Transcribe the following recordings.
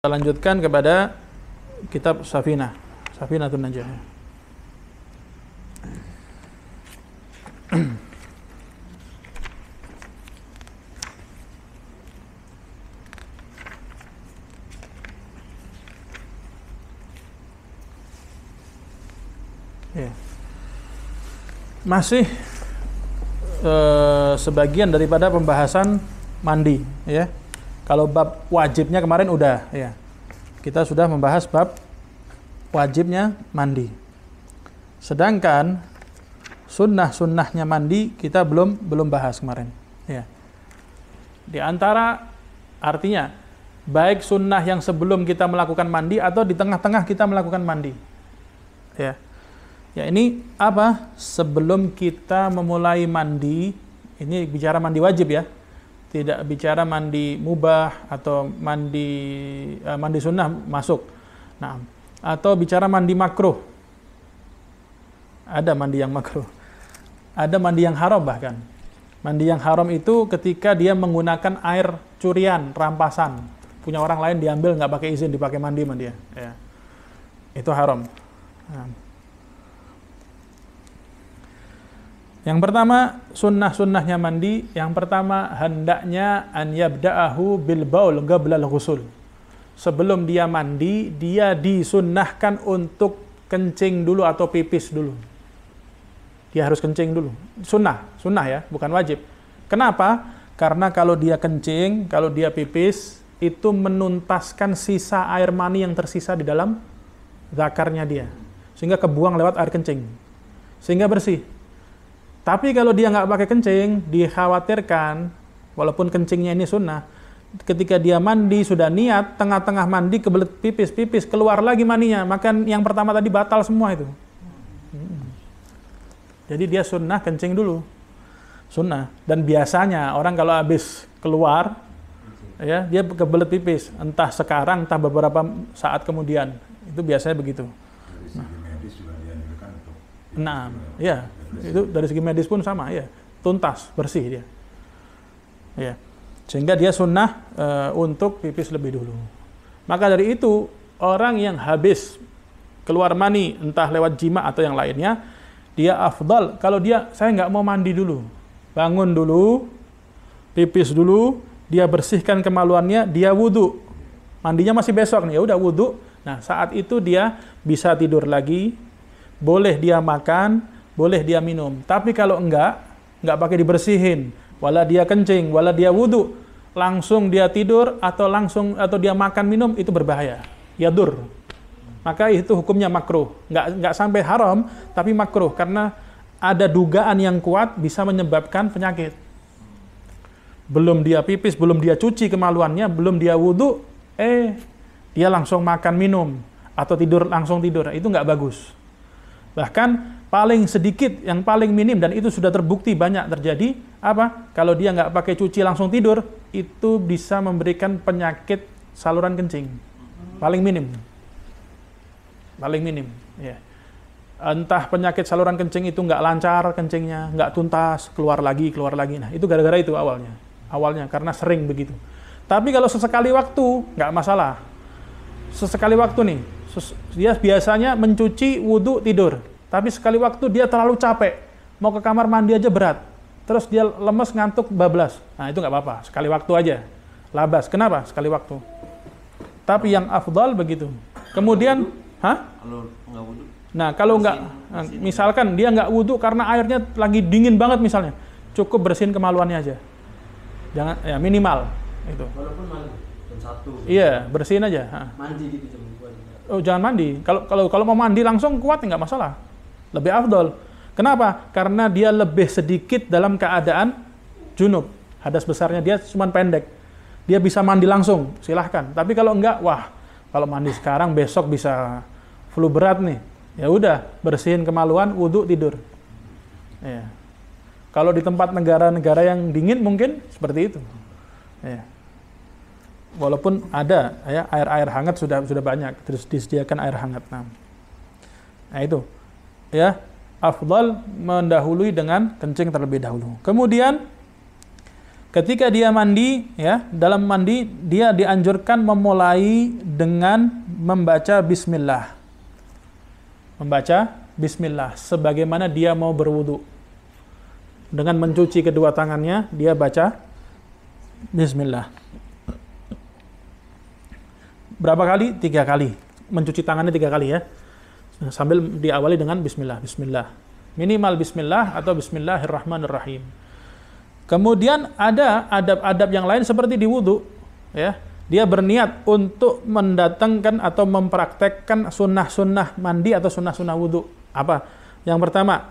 Kita lanjutkan kepada kitab Safinatun Najah. Ya. Masih sebagian daripada pembahasan mandi, ya. Kalau bab wajibnya kemarin udah, ya. Kita sudah membahas bab wajibnya mandi. Sedangkan sunnah-sunnahnya mandi kita belum bahas kemarin, ya. Di antara artinya baik sunnah yang sebelum kita melakukan mandi atau di tengah-tengah kita melakukan mandi, ya. Ya, ini apa? Sebelum kita memulai mandi, ini bicara mandi wajib, ya. Tidak bicara mandi mubah atau mandi sunnah masuk. Nah, atau bicara mandi makruh. Ada mandi yang makruh. Ada mandi yang haram bahkan. Mandi yang haram itu ketika dia menggunakan air curian, rampasan. Punya orang lain diambil nggak pakai izin, dipakai mandi dia. Ya. Itu haram. Nah. Yang pertama, sunnah-sunnahnya mandi. Yang pertama, hendaknya an yabda'ahu bil baul qablal ghusul. Sebelum dia mandi, dia disunnahkan untuk kencing dulu atau pipis dulu. Dia harus kencing dulu. Sunnah ya, bukan wajib. Kenapa? Karena kalau dia kencing, kalau dia pipis, itu menuntaskan sisa air mani yang tersisa di dalam zakarnya dia. Sehingga kebuang lewat air kencing. Sehingga bersih. Tapi kalau dia nggak pakai kencing, dikhawatirkan, walaupun kencingnya ini sunnah, ketika dia mandi, sudah niat, tengah-tengah mandi, kebelet pipis, keluar lagi maninya, maka yang pertama tadi batal semua itu. Jadi dia sunnah kencing dulu. Sunnah. Dan biasanya orang kalau habis keluar, ya dia kebelet pipis, entah sekarang, entah beberapa saat kemudian. Itu biasanya begitu. Nah, ya. Itu dari segi medis pun sama, ya, tuntas, bersih dia, ya, sehingga dia sunnah untuk pipis lebih dulu. Maka dari itu orang yang habis keluar mani entah lewat jima atau yang lainnya, dia afdal kalau saya nggak mau mandi dulu, bangun dulu, pipis dulu, dia bersihkan kemaluannya, dia wudhu, mandinya masih besok nih, ya udah wudhu. Nah, saat itu dia bisa tidur lagi, boleh dia makan, boleh dia minum. Tapi kalau enggak pakai dibersihin, wala dia kencing, wala dia wudhu, langsung dia tidur atau dia makan minum, itu berbahaya. Yadur. Maka itu hukumnya makruh. Enggak sampai haram, tapi makruh karena ada dugaan yang kuat bisa menyebabkan penyakit. Belum dia pipis, belum dia cuci kemaluannya, belum dia wudhu, dia langsung makan minum atau langsung tidur. Itu enggak bagus. Bahkan paling sedikit, yang paling minim, dan itu sudah terbukti banyak terjadi, apa? Kalau dia nggak pakai cuci langsung tidur, itu bisa memberikan penyakit saluran kencing. Paling minim. Paling minim. Ya. Entah penyakit saluran kencing itu nggak lancar kencingnya, nggak tuntas, keluar lagi. Nah, itu gara-gara itu awalnya. Awalnya, karena sering begitu. Tapi kalau sesekali waktu, nggak masalah. Sesekali waktu nih, dia biasanya mencuci, wudhu, tidur. Tapi sekali waktu dia terlalu capek, mau ke kamar mandi aja berat. Terus dia lemes, ngantuk, bablas. Nah, itu nggak apa-apa, sekali waktu aja. Labas. Kenapa? Sekali waktu. Tapi yang afdal begitu. Kemudian, Kalau nggak wudhu? Nah, kalau nggak, misalkan dia nggak wudhu karena airnya lagi dingin banget misalnya, cukup bersihin kemaluannya aja. Jangan, ya minimal. Itu. Walaupun mandi jam 1. Iya, bersihin aja. Mandi gitu jam 2. Oh, jangan mandi. Kalau mau mandi langsung kuat nggak masalah. Lebih afdol. Kenapa? Karena dia lebih sedikit dalam keadaan junub. Hadas besarnya dia cuma pendek. Dia bisa mandi langsung, silahkan. Tapi kalau enggak, kalau mandi sekarang besok bisa flu berat nih. Ya udah, bersihin kemaluan, wudhu, tidur. Ya. Kalau di tempat negara-negara yang dingin mungkin seperti itu. Ya. Walaupun ada ya air hangat sudah banyak, terus disediakan air hangat. Nah itu. Ya, afdal mendahului dengan kencing terlebih dahulu. Kemudian Ketika dia mandi, ya, dalam mandi dia dianjurkan memulai dengan membaca bismillah. Membaca bismillah sebagaimana dia mau berwudu. Dengan mencuci kedua tangannya, dia baca bismillah. Berapa kali? 3 kali. Mencuci tangannya 3 kali ya. Sambil diawali dengan bismillah. Bismillah. Minimal bismillah atau bismillahirrahmanirrahim. Kemudian ada adab-adab yang lain seperti di wudu, ya. Dia berniat untuk mendatangkan atau mempraktekkan sunnah-sunnah mandi atau sunnah-sunnah wudu. Apa? Yang pertama,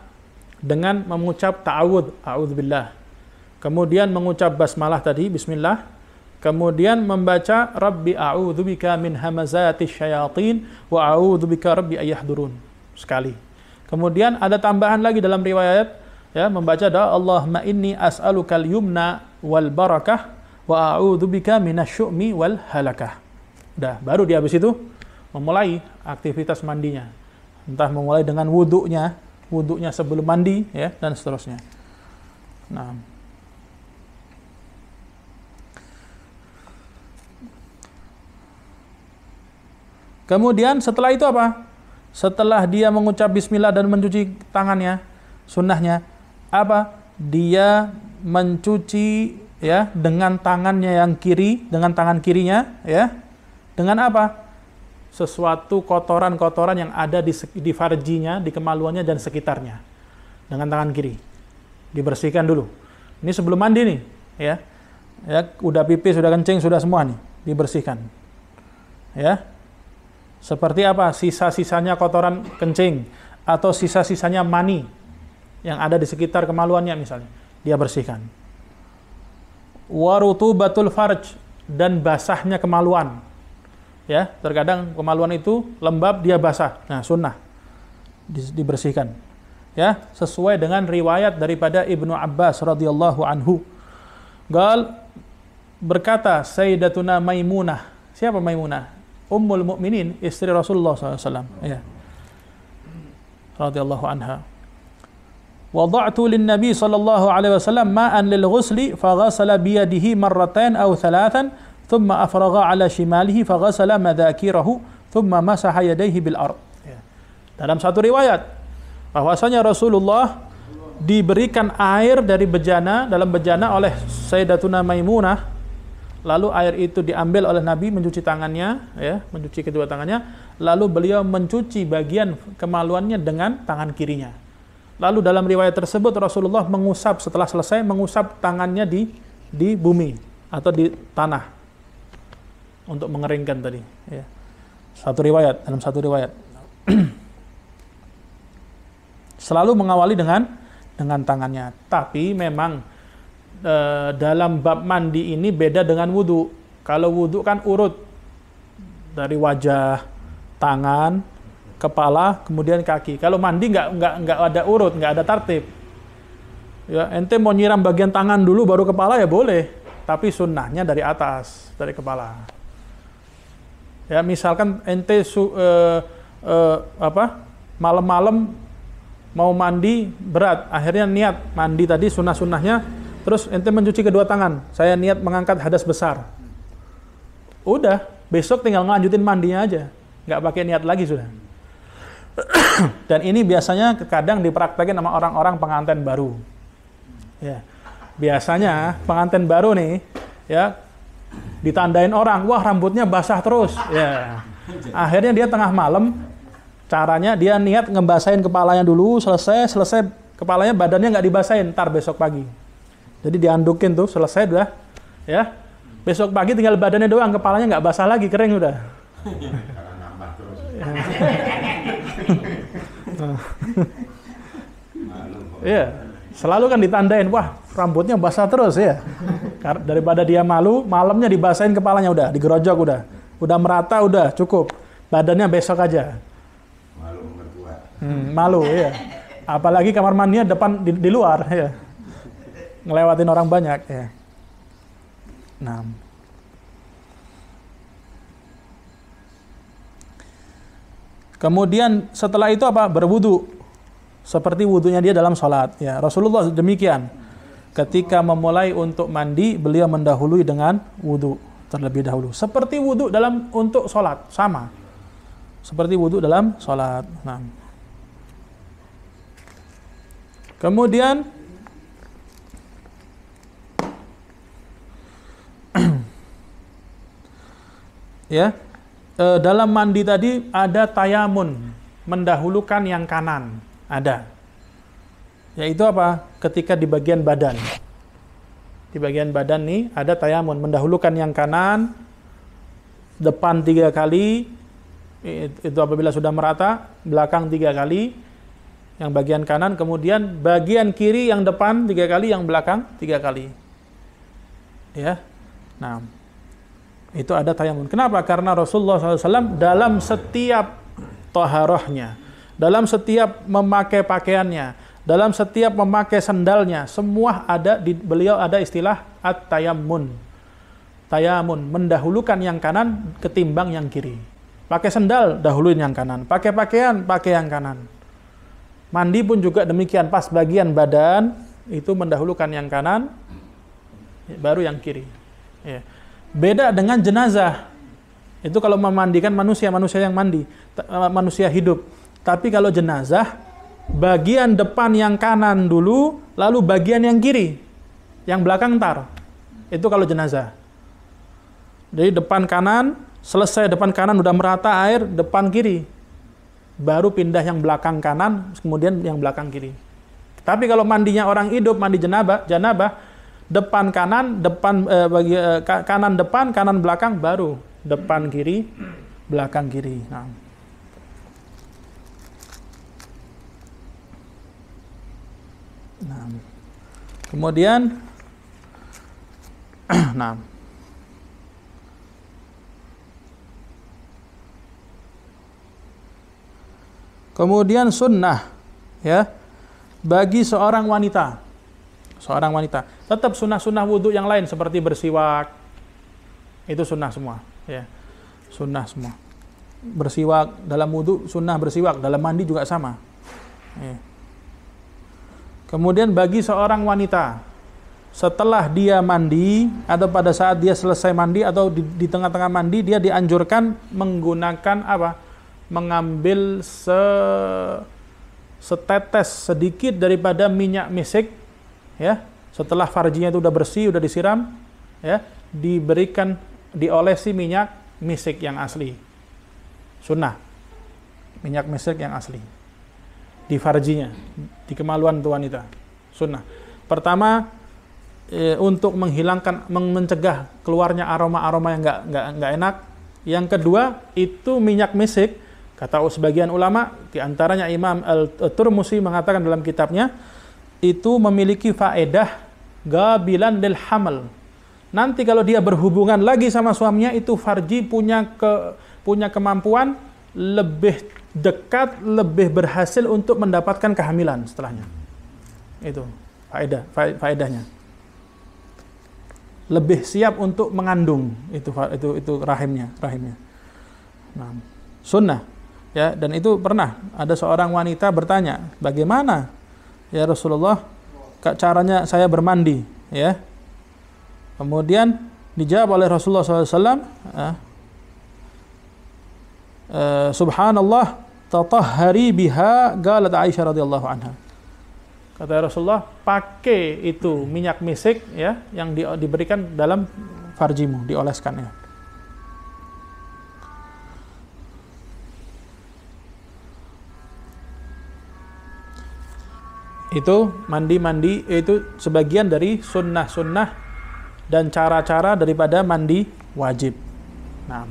dengan mengucap ta'awudz, a'udzubillah. Kemudian mengucap basmalah tadi, bismillah. Kemudian membaca Rabbi a'udzubika min hamazatis syayatin wa a'udzubika rabbi ayyahdurun. Sekali. Kemudian ada tambahan lagi dalam riwayat, ya, membaca doa Allahumma inni as'alukal yumna wal barakah wa a'udzubika minasyu'mi wal halakah. Udah, baru dia habis itu memulai aktivitas mandinya. Entah memulai dengan wudunya sebelum mandi, ya, dan seterusnya. Nah, kemudian setelah itu apa? Setelah dia mengucap bismillah dan mencuci tangannya, sunnahnya apa? Dia mencuci, ya, dengan tangannya yang kiri, dengan tangan kirinya, ya. Dengan apa? Sesuatu kotoran-kotoran yang ada di farjinya, di kemaluannya dan sekitarnya. Dengan tangan kiri. Dibersihkan dulu. Ini sebelum mandi nih, ya. Ya, udah pipis, sudah kencing, sudah semua nih, dibersihkan. Ya. Seperti apa? Sisa-sisanya kotoran kencing atau sisa-sisanya mani yang ada di sekitar kemaluannya misalnya, dia bersihkan. Warutubatul farj, dan basahnya kemaluan. Ya, terkadang kemaluan itu lembab, dia basah. Nah, sunnah dibersihkan. Ya, sesuai dengan riwayat daripada Ibnu Abbas radhiyallahu anhu. Berkata Sayyidatuna Maimunah. Siapa Maimunah? Ummul Mukminin, istri Rasulullah SAW. Ya. Radhiyallahu anha. Wada'tu lin-nabi sallallahu alaihi wasallam ma'an lil-ghusli faghasala biyadihi marratan aw thalathan thumma afragha ala shimalihi faghasala madhakirahu thumma masaha yadayhi bil ard. Ya. Dalam satu riwayat bahwasanya Rasulullah diberikan air dari bejana, dalam bejana oleh Sayyidatuna Maimunah, lalu air itu diambil oleh Nabi, mencuci tangannya, ya, mencuci kedua tangannya, lalu beliau mencuci bagian kemaluannya dengan tangan kirinya. Lalu dalam riwayat tersebut Rasulullah mengusap, setelah selesai mengusap tangannya di bumi atau di tanah untuk mengeringkan tadi. Ya. Dalam satu riwayat. Selalu mengawali dengan tangannya. Tapi memang dalam bab mandi ini beda dengan wudu. Kalau wudu kan urut dari wajah, tangan, kepala, kemudian kaki. Kalau mandi nggak ada urut, nggak ada tertib. Ya, ente mau nyiram bagian tangan dulu baru kepala ya boleh, tapi sunnahnya dari atas, dari kepala. Ya, misalkan ente malam-malam mau mandi berat, akhirnya niat mandi tadi sunnah-sunnahnya, terus ente mencuci kedua tangan. Saya niat mengangkat hadas besar. Udah, besok tinggal ngelanjutin mandinya aja, nggak pakai niat lagi sudah. Dan ini biasanya kadang dipraktekin sama orang-orang pengantin baru. Ya. Biasanya pengantin baru nih, ya, ditandain orang, wah rambutnya basah terus. Ya. Akhirnya dia tengah malam, caranya dia niat ngebasahin kepalanya dulu, selesai kepalanya, badannya nggak dibasahin, ntar besok pagi. Jadi diandukin tuh, selesai udah, ya. Besok pagi tinggal badannya doang, kepalanya nggak basah lagi, kering udah. Iya, selalu kan ditandain, wah rambutnya basah terus ya. Daripada dia malu, malamnya dibasahin kepalanya udah, digerojok udah merata udah cukup. Badannya besok aja. Malu mertua. Malu ya. Apalagi kamar mandinya depan di luar ya. Ngelewatin orang banyak ya. Nah. Kemudian setelah itu apa? Berwudu. Seperti wudunya dia dalam sholat. Ya, Rasulullah demikian. ketika memulai untuk mandi, beliau mendahului dengan wudu terlebih dahulu. Seperti wudu dalam untuk sholat, sama. Seperti wudu dalam sholat. Nah. Kemudian ya, dalam mandi tadi ada tayamun, mendahulukan yang kanan, ada. Yaitu apa? Ketika di bagian badan. Di bagian badan nih ada tayamun, mendahulukan yang kanan, depan 3 kali, itu apabila sudah merata, belakang 3 kali, yang bagian kanan, kemudian bagian kiri yang depan 3 kali, yang belakang 3 kali. Ya. Nah, itu ada tayamun. Kenapa? Karena Rasulullah SAW dalam setiap taharahnya, dalam setiap memakai pakaiannya, dalam setiap memakai sandalnya, semua ada di beliau ada istilah at-tayammun. Tayamun, mendahulukan yang kanan ketimbang yang kiri. Pakai sandal, dahuluin yang kanan. Pakai pakaian, pakai yang kanan. Mandi pun juga demikian, pas bagian badan itu mendahulukan yang kanan, baru yang kiri. Ya. Beda dengan jenazah. Itu kalau memandikan manusia yang mandi, manusia hidup. Tapi kalau jenazah, bagian depan yang kanan dulu, lalu bagian yang kiri, yang belakang ntar. Itu kalau jenazah. Jadi depan kanan, selesai depan kanan udah merata air, depan kiri. Baru pindah yang belakang kanan, kemudian yang belakang kiri. Tapi kalau mandinya orang hidup, mandi janabah, depan kanan, kanan depan, kanan belakang, baru depan kiri, belakang kiri. Nah, kemudian, nah, kemudian sunnah, ya, bagi seorang wanita, tetap sunnah-sunnah wudhu yang lain seperti bersiwak, itu sunnah semua, ya, sunnah semua. Bersiwak dalam wudhu sunnah bersiwak, dalam mandi juga sama. Ya. Kemudian bagi seorang wanita, setelah dia mandi atau pada saat dia selesai mandi atau di tengah-tengah mandi, dia dianjurkan menggunakan apa? Mengambil setetes sedikit daripada minyak misik, ya. Setelah farjinya itu udah bersih, udah disiram, ya, diberikan, diolesi minyak misik yang asli. Sunnah. Minyak misik yang asli. Di farjinya, di kemaluan itu wanita. Sunnah. Pertama, untuk menghilangkan, mencegah keluarnya aroma-aroma yang nggak enak. Yang kedua, itu minyak misik, kata sebagian ulama, di antaranya Imam Al-Turmusi mengatakan dalam kitabnya, itu memiliki faedah gabilan lil hamal. Nanti kalau dia berhubungan lagi sama suaminya, itu farji punya kemampuan lebih dekat, lebih berhasil untuk mendapatkan kehamilan setelahnya. Itu faedahnya. Lebih siap untuk mengandung itu rahimnya. Nah, sunnah, ya, dan itu pernah ada seorang wanita bertanya, bagaimana ya Rasulullah caranya saya bermandi, ya. Kemudian dijawab oleh Rasulullah SAW, subhanallah tatahhari biha, qalat Aisyah radhiyallahu anha. Kata Rasulullah, pakai itu minyak misik, ya, yang diberikan dalam farjimu, dioleskan, ya. Itu mandi itu sebagian dari sunnah-sunnah dan cara-cara daripada mandi wajib. Nah,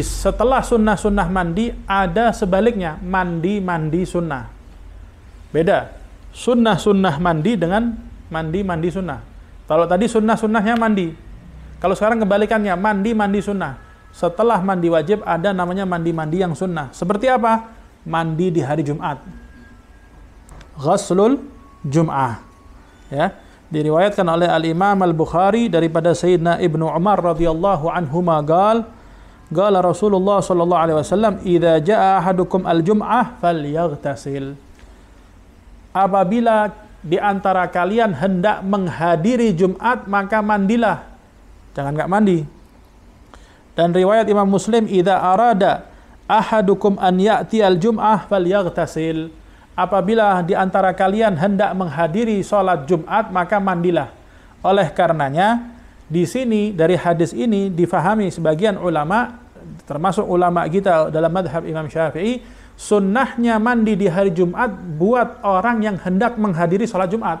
setelah sunnah-sunnah mandi ada sebaliknya, mandi sunnah. Beda sunnah-sunnah mandi dengan mandi sunnah. Kalau tadi sunnah-sunnahnya mandi, kalau sekarang kebalikannya, mandi sunnah. Setelah mandi wajib ada namanya mandi yang sunnah. Seperti apa? Mandi di hari Jumat, ghuslul Jum'ah, ya. Diriwayatkan oleh Al-Imam Al-Bukhari daripada Sayyidina Ibnu Umar radhiyallahu anhuma qala Rasulullah sallallahu alaihi wasallam, idza jaa ahadukum al-jum'ah falyaghtasil. Apabila di antara kalian hendak menghadiri Jumat, maka mandilah. Jangan nggak mandi. Dan riwayat Imam Muslim, idza arada ahadukum an ya'tiyal jum'ah falyaghtasil. Apabila di antara kalian hendak menghadiri sholat Jumat, maka mandilah. Oleh karenanya, di sini dari hadis ini difahami sebagian ulama, termasuk ulama kita dalam madhab Imam Syafi'i, sunnahnya mandi di hari Jumat buat orang yang hendak menghadiri sholat Jumat.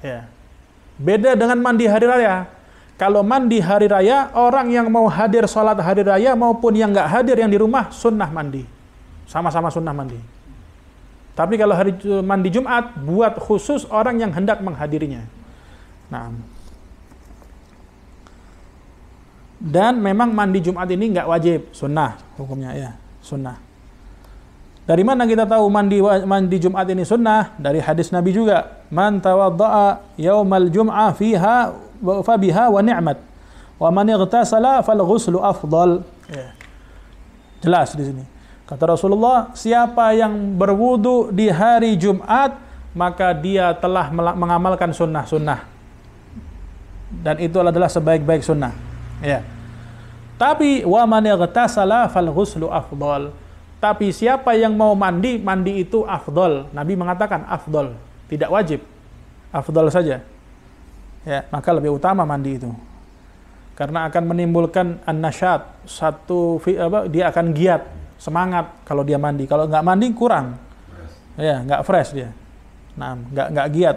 Ya. Beda dengan mandi hari raya. Kalau mandi hari raya, orang yang mau hadir sholat hari raya maupun yang nggak hadir yang di rumah, sunnah mandi. Sama-sama sunnah mandi. Tapi kalau hari mandi Jumat, buat khusus orang yang hendak menghadirinya. Nah. Dan memang mandi Jumat ini nggak wajib, sunnah hukumnya ya, sunnah. Dari mana kita tahu mandi Jumat ini sunnah? Dari hadis Nabi juga. Man tawadda'a yaumal jum'ah fiha fa biha wa ni'mat. Wa man ightasala fal ghuslu afdal. Ya. Jelas di sini. Kata Rasulullah, siapa yang berwudu di hari Jumat, maka dia telah mengamalkan sunnah-sunnah. Dan itu adalah sebaik-baik sunnah. Ya. Tapi wa man ightasala fal ghuslu afdal. Tapi siapa yang mau mandi, mandi itu afdal. Nabi mengatakan afdal, tidak wajib. Afdal saja. Ya, maka lebih utama mandi itu. Karena akan menimbulkan an-nasyat, dia akan giat, semangat kalau dia mandi. Kalau nggak mandi kurang. Ya, nggak fresh dia. Nah, nggak giat.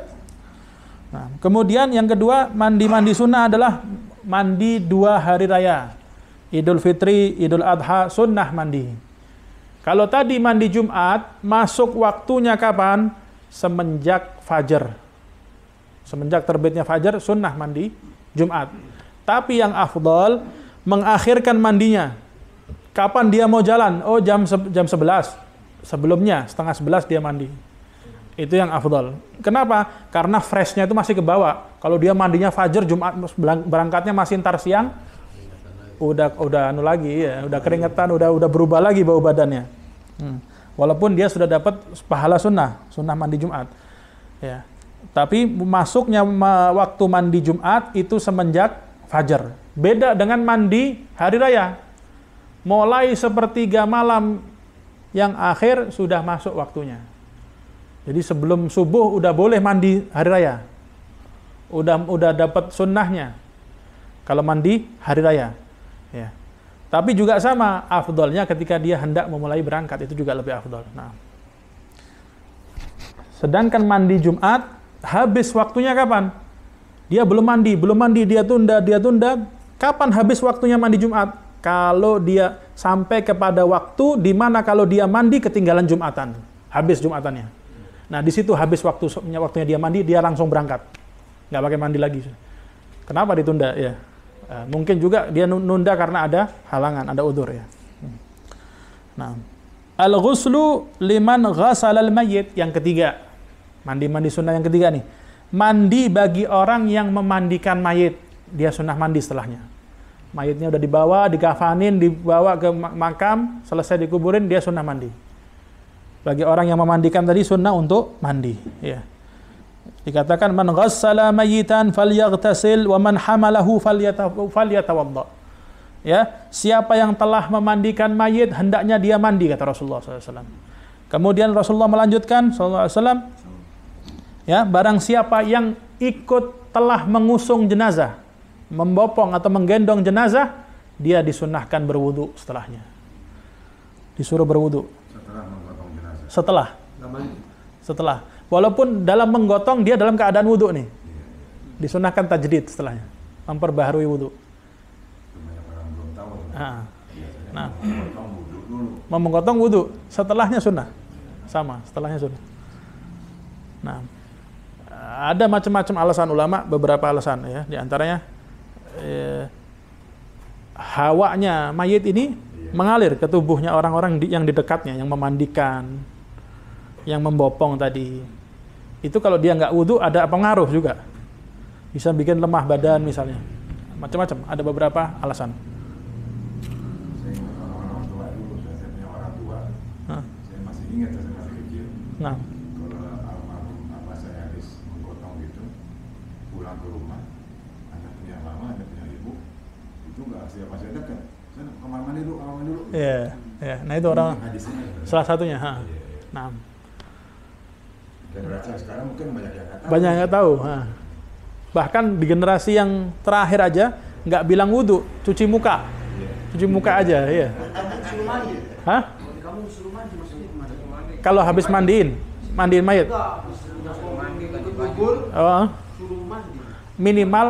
Nah, kemudian yang kedua, mandi sunnah adalah mandi 2 hari raya. Idul Fitri, Idul Adha, sunnah mandi. Kalau tadi mandi Jumat, masuk waktunya kapan? Semenjak fajar. Semenjak terbitnya fajar, sunnah mandi Jumat. Tapi yang afdal, mengakhirkan mandinya. Kapan dia mau jalan? Oh, jam 11. Sebelumnya, setengah 11 dia mandi. Itu yang afdal. Kenapa? Karena freshnya itu masih ke bawah. Kalau dia mandinya fajar, Jumat berangkatnya masih ntar siang, udah anu lagi ya, udah keringetan, udah berubah lagi bau badannya. Walaupun dia sudah dapat pahala sunnah mandi Jumat. Ya. Tapi masuknya waktu mandi Jumat itu semenjak fajar. Beda dengan mandi hari raya. Mulai sepertiga malam yang akhir sudah masuk waktunya. Jadi sebelum subuh udah boleh mandi hari raya. Udah dapat sunnahnya. Kalau mandi hari raya. Ya. Tapi juga sama afdolnya ketika dia hendak memulai berangkat, itu juga lebih afdol. Nah. Sedangkan mandi Jumat habis waktunya kapan? Dia belum mandi, dia tunda. Kapan habis waktunya mandi Jumat? Kalau dia sampai kepada waktu di mana kalau dia mandi ketinggalan Jumatan, habis Jumatannya. Nah, di situ habis waktunya dia mandi, dia langsung berangkat. Nggak pakai mandi lagi. Kenapa ditunda? Ya. Mungkin juga dia nunda karena ada halangan, ada udzur ya. Nah, al-ghuslu liman ghasala al-mayyit, yang ketiga. Mandi sunnah yang ketiga nih. Mandi bagi orang yang memandikan mayit, dia sunnah mandi setelahnya. Mayitnya udah dibawa, dikafanin, dibawa ke makam, selesai dikuburin, dia sunnah mandi. Bagi orang yang memandikan tadi sunnah untuk mandi, ya. Dikatakan man ghassala mayyitan falyaghtasil wa man hamalahu falyatawadda. Ya, siapa yang telah memandikan mayit hendaknya dia mandi, kata Rasulullah SAW. Kemudian Rasulullah melanjutkan SAW, ya, barang siapa yang ikut telah mengusung jenazah, membopong atau menggendong jenazah, dia disunnahkan berwudu setelahnya. Disuruh berwudu. Setelah menggotong jenazah. Setelah. Walaupun dalam menggotong dia dalam keadaan wudu nih. Disunnahkan tajdid setelahnya. Memperbaharui wudu. Banyak orang belum tahu. Nah, Menggotong wudu dulu. menggotong wudu, setelahnya sunnah. Sama, setelahnya sunnah. Nah, ada macam-macam alasan ulama, beberapa alasan ya. Di antaranya hawanya mayit ini mengalir ke tubuhnya orang-orang yang di dekatnya, yang memandikan, yang membopong tadi. Itu kalau dia nggak wudu ada pengaruh juga. Bisa bikin lemah badan misalnya. Macam-macam, ada beberapa alasan. Saya ingat orang tua dulu, saya punya orang tua. Saya masih ingat, saya masih kecil. Nah, Kalau almarhum apa saya ke rumah, Anda punya mama, Anda punya ibu, itu nggak siapa masih ada kan? Sana kamar mandi dulu, kamar mandi dulu. Iya, ya. Nah itu orang Hadisnya. salah satunya. Ha. Iya. Nah, Generasi sekarang mungkin banyak yang nggak tahu. banyak yang nggak tahu. Ha. Bahkan di generasi yang terakhir aja nggak bilang wudhu, cuci muka, Iya. cuci muka aja, ya. Suruh mandi. Hah? Kamu disuruh mandi maksudnya gimana? Kalau habis mandiin mayat, Enggak, disuruh mandi kan kubur, oh, suruh mandi. minimal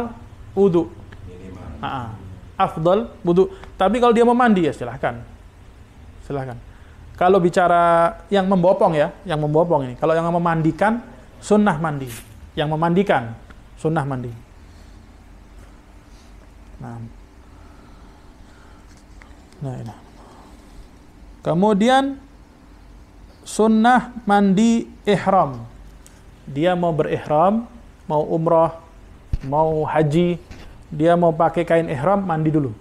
wudhu. Minimal. Afdal wudhu. Tapi kalau dia mau mandi ya silahkan. Silahkan. Kalau bicara yang membopong ya, yang membopong ini. Kalau yang memandikan, sunnah mandi. Yang memandikan, sunnah mandi. Nah ini. Kemudian sunnah mandi ihram. Dia mau berihram, mau umrah, mau haji, dia mau pakai kain ihram, mandi dulu.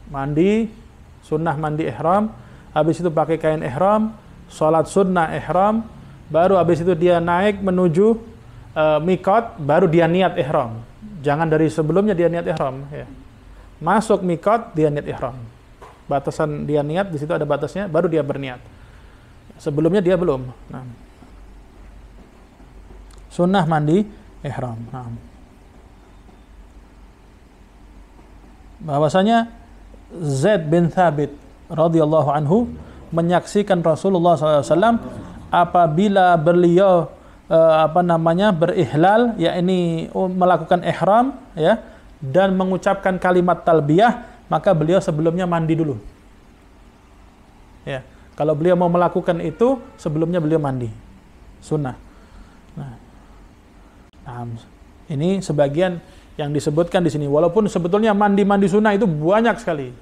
Mandi, sunnah mandi ihram, habis itu pakai kain ihram, sholat sunnah ihram, baru habis itu dia naik menuju mikot, baru dia niat ihram. Jangan dari sebelumnya dia niat ihram. Ya. Masuk mikot, dia niat ihram. Batasan dia niat, di situ ada batasnya, baru dia berniat. Sebelumnya dia belum. Nah. Sunnah mandi ihram. Nah. Bahwasanya Zaid bin Thabit radhiyallahu anhu menyaksikan Rasulullah SAW apabila beliau berihlal, yakni melakukan ihram, ya, dan mengucapkan kalimat talbiyah, maka beliau sebelumnya mandi dulu. Ya, kalau beliau mau melakukan itu, sebelumnya beliau mandi. Sunnah. Nah, ini sebagian yang disebutkan di sini. Walaupun sebetulnya mandi-mandi sunnah itu banyak sekali.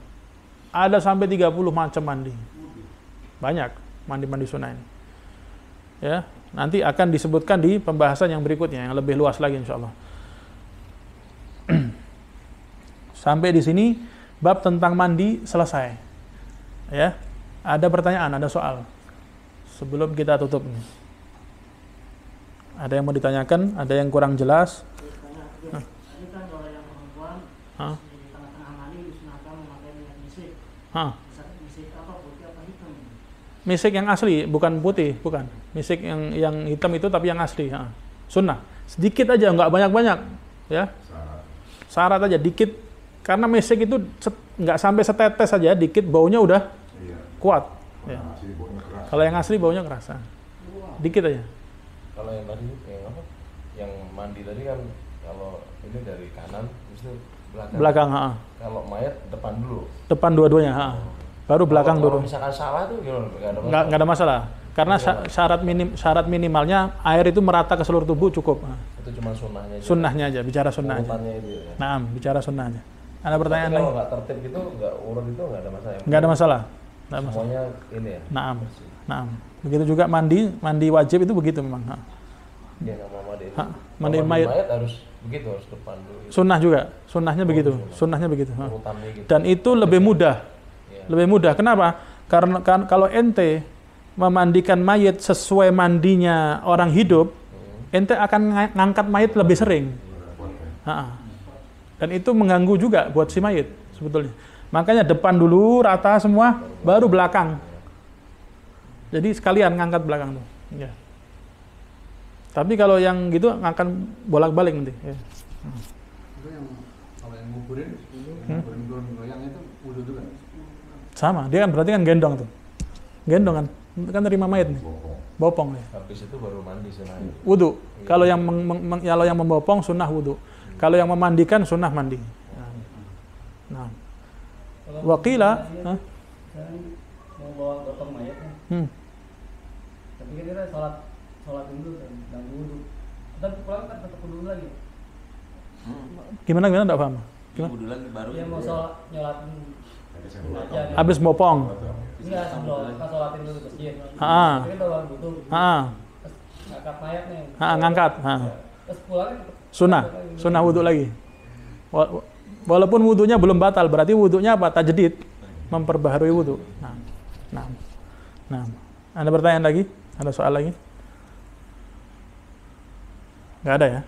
Ada sampai 30 macam mandi. Banyak mandi-mandi sunnah ini. Ya, nanti akan disebutkan di pembahasan yang berikutnya yang lebih luas lagi insyaallah. Sampai di sini bab tentang mandi selesai. Ya. Ada pertanyaan, ada soal. Sebelum kita tutup nih. Ada yang mau ditanyakan, ada yang kurang jelas? Ini kan kalau yang perempuan di tengah-tengah mandi disunahkan memakai minyak misik. Misik apa, putih apa hitam? Misik yang asli, bukan putih, bukan. Misik yang hitam itu tapi yang asli. Sunnah. Sedikit aja, nggak banyak-banyak. Ya. Syarat aja, dikit. Karena misik itu nggak sampai setetes saja, dikit baunya udah kuat. Ya. Kalau yang asli baunya kerasa. Dikit aja. Kalau yang tadi yang apa? Yang mandi tadi kan kalau ini dari kanan itu belakang. Belakang, Kalau mayat depan dulu. Depan dua-duanya, baru belakang dulu. Kalau misalkan salah tuh gimana? Nggak ada masalah. Karena syarat minimalnya air itu merata ke seluruh tubuh cukup. Itu cuma sunnahnya aja. Sunnahnya aja, bicara sunnah aja. Itu ya. Nah, bicara sunnah aja. Ada pertanyaan Tapi lagi? kalau nggak tertib gitu, nggak urut itu nggak ada masalah. Nggak ada masalah. Nggak ada masalah. Semuanya ini ya. Naam. Begitu juga mandi wajib itu begitu memang. Dia nggak mau mandi. Mandi mayat harus begitu, harus depan dulu. sunnah juga, sunnahnya begitu, sunnahnya begitu. Urutannya gitu. Dan itu lebih mudah, lebih mudah. Kenapa? Karena kalau ente memandikan mayat sesuai mandinya orang hidup, ente akan ngangkat mayat lebih sering. Dan itu mengganggu juga buat si mayat sebetulnya. Makanya depan dulu rata semua, baru belakang. Jadi sekalian ngangkat belakang tuh. Ya. Tapi kalau yang gitu akan bolak-balik nanti. Ya. Itu yang kalau yang nguburin goyang itu wudu juga. Sama, dia kan berarti kan gendong tuh. Gendong kan terima mayat nih. Bopong nih. Habis itu baru mandi sunnahnya. Wudu. Kalau yang kalau yang membopong sunnah wudu. Kalau yang memandikan sunnah mandi. Nah. Waqila, Kan mau bawa gotong mayat kan. Tapi kita sholat dulu dan wudu. Dan pulang kan tetap wudu lagi. Gimana enggak paham. Gimana? Wudu lagi baru. Dia mau nyolatin aja. Habis bopong. Enggak, sebelum kan sholatin dulu ke masjid. Ah. Tapi kan bawa wudu. Terus ngangkat mayat nih. Ngangkat. Terus pulang Sunnah wudu lagi. Walaupun wudunya belum batal, berarti wudunya apa? Tajdid, memperbaharui wudu. Nah. Ada pertanyaan lagi? Ada soal lagi? Nggak ada ya?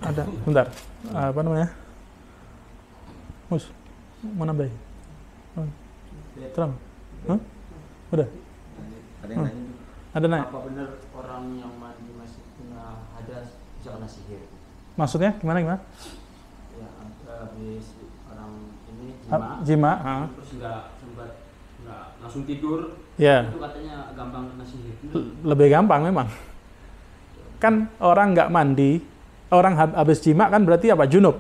Ada, bentar. Apa namanya? Mus, mau nambahin? Terang? Hah? Udah? Ada yang nanya tuh, Ada naik? apa benar orang yang mandi masih kena hadas bisa kena sihir? Maksudnya gimana? Ya, habis orang ini Jima? Terus nggak sempat nggak langsung tidur. Ya. Itu katanya gampang kena sihir. Lebih gampang memang. Kan orang nggak mandi, orang habis jima kan berarti apa? Junub.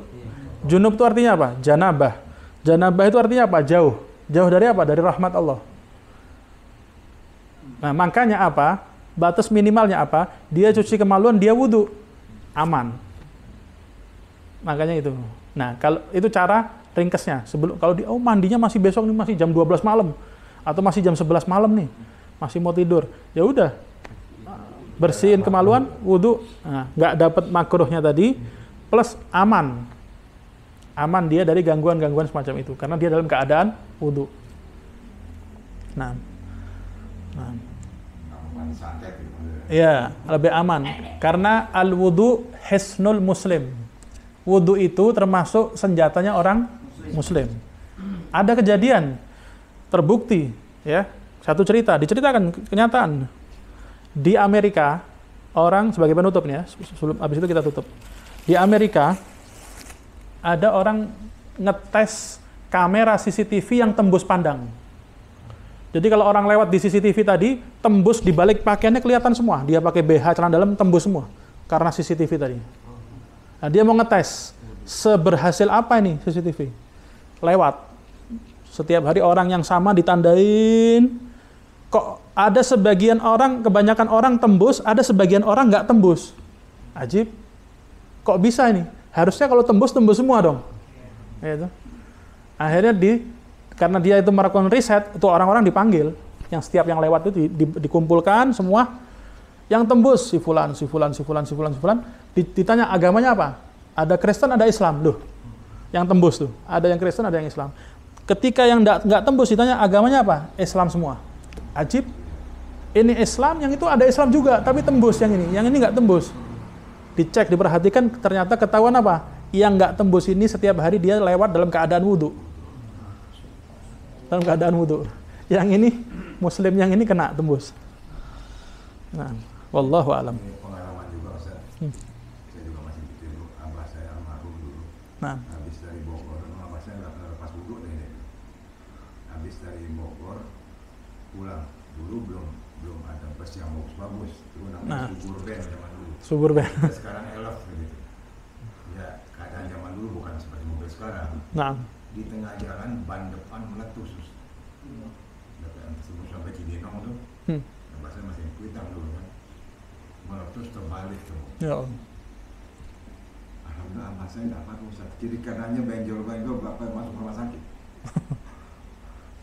Junub itu artinya apa? Janabah. Janabah itu artinya apa? Jauh. Jauh dari apa? Dari rahmat Allah. Nah, makanya apa? Batas minimalnya apa? Dia cuci kemaluan, dia wudhu. Aman. Makanya itu. Nah, kalau itu cara ringkesnya. Sebelum kalau dia mandinya masih besok nih, masih jam 12 malam atau masih jam 11 malam nih. Masih mau tidur. Ya udah. Bersihin kemaluan, wudhu. Nah, nggak dapat makruhnya tadi plus aman. Aman dia dari gangguan-gangguan semacam itu karena dia dalam keadaan wudhu. Nah. Iya, lebih aman. Karena al-wudu hisnul muslim. Wudu itu termasuk senjatanya orang muslim. Ada kejadian terbukti, ya. Satu cerita, diceritakan kenyataan. Di Amerika, orang sebagai penutup nih ya, sebelum habis itu kita tutup. Di Amerika ada orang ngetes kamera CCTV yang tembus pandang. Jadi kalau orang lewat di CCTV tadi, tembus di balik pakaiannya kelihatan semua. Dia pakai BH, celana dalam, tembus semua. Karena CCTV tadi. Nah, dia mau ngetes, seberhasil apa ini CCTV? Lewat. Setiap hari orang yang sama ditandain. Kok ada sebagian orang, kebanyakan orang tembus, ada sebagian orang nggak tembus. Ajib. Kok bisa ini? Harusnya kalau tembus semua dong. Gitu. Akhirnya karena dia itu melakukan riset, itu orang-orang dipanggil, yang setiap yang lewat itu dikumpulkan semua, yang tembus si fulan, ditanya agamanya apa? Ada Kristen, ada Islam, loh. Yang tembus tuh, ada yang Kristen, ada yang Islam. Ketika yang nggak tembus ditanya agamanya apa? Islam semua. Ajib. Ini Islam, yang itu ada Islam juga, tapi tembus yang ini nggak tembus. Dicek, diperhatikan, ternyata ketahuan apa? Yang nggak tembus ini setiap hari dia lewat dalam keadaan wudhu. Dalam keadaan wudhu. Yang ini, Muslim yang ini kena tembus. Nah, wallahu alam. Ini pengalaman juga, Ustaz. Saya juga masih kecil dulu, abah saya almarhum dulu. Nah, Habis dari Bogor, abah saya nggak pernah lepas wudhu nih. Habis dari Bogor, pulang. Dulu belum ada bus yang bagus. Itu namanya subur band zaman dulu. subur ben. Sekarang elok gitu. Ya, keadaan zaman dulu bukan seperti mobil sekarang. Nah, Di tengah jalan ban depan meletus. Depan sebelum sampai Cibinong tuh. Bahasa masih Kuitang dulu kan. Meletus terbalik tuh. ya Allah. Alhamdulillah abah saya nggak apa-apa Ustaz. Kiri kanannya benjol-benjol bapak masuk rumah sakit.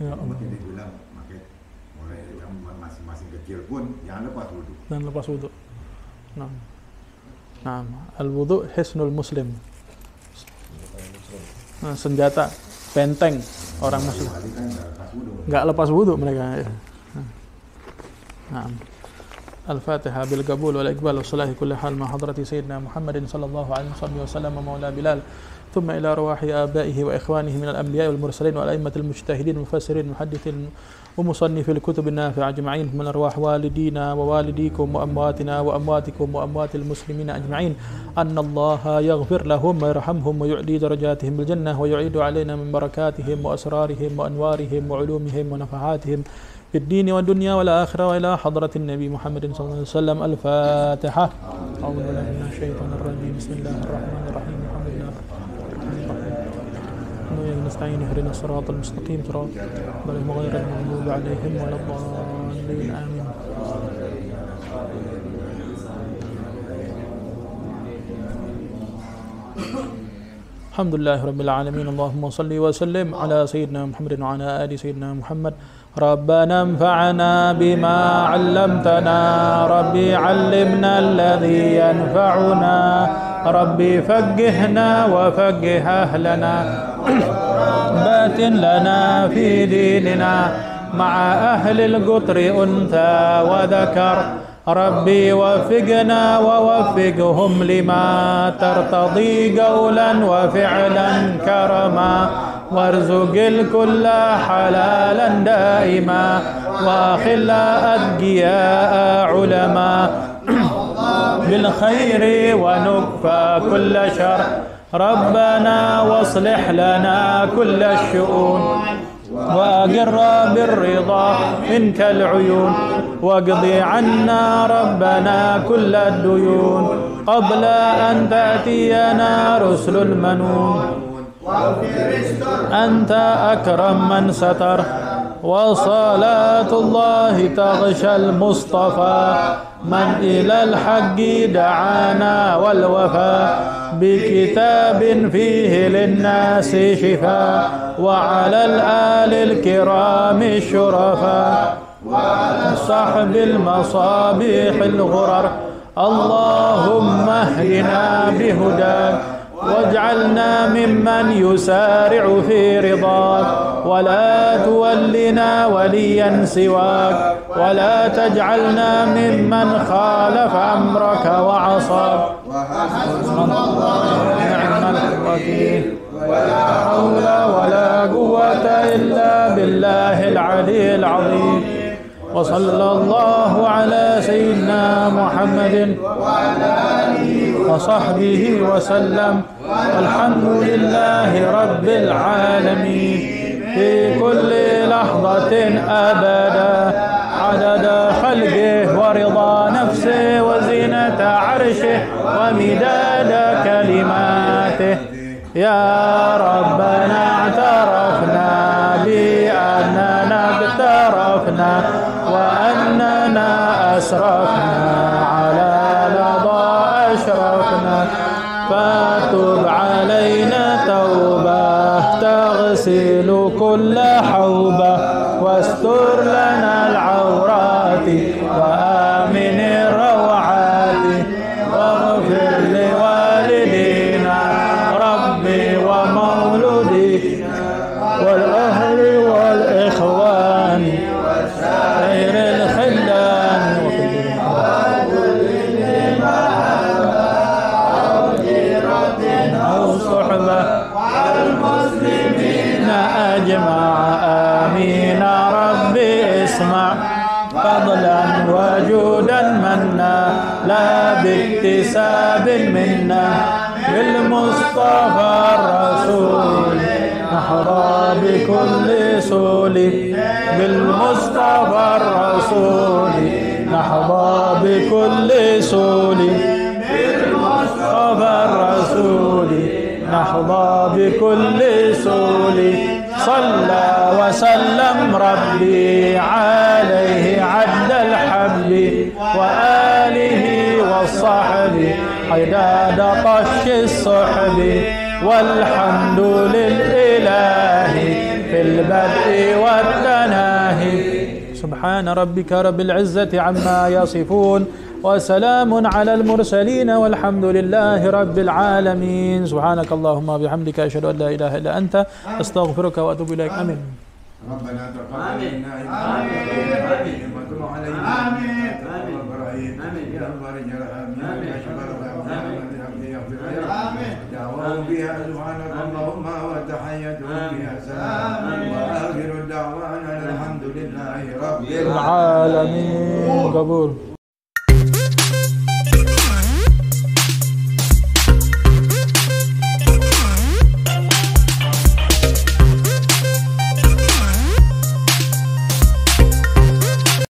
Ya Allah. Makanya dia bilang, makanya mulai kamu masing-masing kecil pun jangan lepas wudhu. Dan lepas wudhu. Nah, al-wudhu hisnul muslim. Nah, senjata benteng orang muslim. Tadi kan nggak lepas wudhu. Nggak lepas wudhu mereka. Ya. Nah. Al-Fatihah bil qabul wal iqbal wa salahi kulli hal ma hadrati sayyidina Muhammadin sallallahu alaihi wasallam wa maula Bilal thumma ila ruwahi abaihi wa ikhwanihi min al-anbiya wal mursalin wa al-a'immatil mujtahidin mufassirin muhaddithin wa musannifil kutub an-nafi'ah ajma'in min arwah walidina wa walidikum wa amwatina wa amwatikum wa amwatil muslimina ajma'in anna Allah yaghfir lahum wa yarhamhum wa yu'li darajatihim bil jannah wa yu'idu alaina min barakatihim wa asrarihim wa anwarihim wa ulumihim wa nafahatihim في الدين والدنيا والآخرة وإلى حضرة النبي محمد صلى الله عليه وسلم. الفاتحة. أعوذ بالله من الشيطان الرجيم. بسم الله الرحمن الرحيم. الحمد لله نستعين اهدنا الصراط المستقيم صراط غير المغضوب عليهم ولا الضالين آمين. الحمد لله رب العالمين. اللهم صل وسلم على سيدنا محمد وعلى آل سيدنا محمد. ربنا انفعنا بما علمتنا ربي علمنا الذي ينفعنا ربي فقهنا وفقه أهلنا باتن لنا في ديننا مع أهل القطر أنثى وذكر ربي وفقنا ووفقهم لما ترتضي قولا وفعلا كرما وارزق الكل حلالا دائما وأخل أتقياء علما بالخير ونكفى كل شر ربنا واصلح لنا كل الشؤون وأقر بالرضا منك العيون واقضي عنا ربنا كل الديون قبل أن تأتينا رسل المنون أنت أكرم من ستر وصلاة الله تغشى المصطفى من إلى الحق دعانا والوفاء بكتاب فيه للناس شفاء وعلى الآل الكرام الشرفاء صاحب المصابيح الغرر اللهم اهدنا بهداك واجعلنا ممن يسارع في رضاك ولا تولنا وليا سواك ولا تجعلنا ممن خالف أمرك وعصاك نعم الوكيل ولا حول ولا قوة إلا بالله العلي العظيم وصلى الله على سيدنا محمد وصحبه وسلم والحمد لله رب العالمين في كل لحظة أبدا عدد خلقه ورضا نفسه وزينة عرشه ومداد كلماته يا ربنا اعترفنا بأننا اقترفنا وأننا أسرفنا على لظى أشرفنا فتب علينا توبة تغسل كل حوبة واستر لنا العورات وآمن الروعات واغفر لوالدينا ربي ومولودي والأهل والإخوان خير الخلان أو صحبة والمسلمين أجمع آمين ربي اسمع فضلا وجودا منا لا باكتساب منا بالمصطفى الرسول نحظى بكل سول بالمصطفى الرسول نحظى بكل سول بالمصطفى الرسول نحظى بكل سول صلى وسلم ربي عليه عد الحب وآله والصحب حداد طش الصحب والحمد للإله في البدء والتناهي سبحان ربك رب العزة عما يصفون وسلام على المرسلين والحمد لله رب العالمين سبحانك اللهم وبحمدك أشهد أن لا إله إلا أنت أستغفرك وأتوب إليك آمين ربنا تقبل منا آمين وتب علينا آمين آمين يا الله رجل آمين يا شباب آمين دعوهم بها سبحانك اللهم وتحيتهم بها سلام وآخر الدعوانا الحمد لله رب العالمين قبول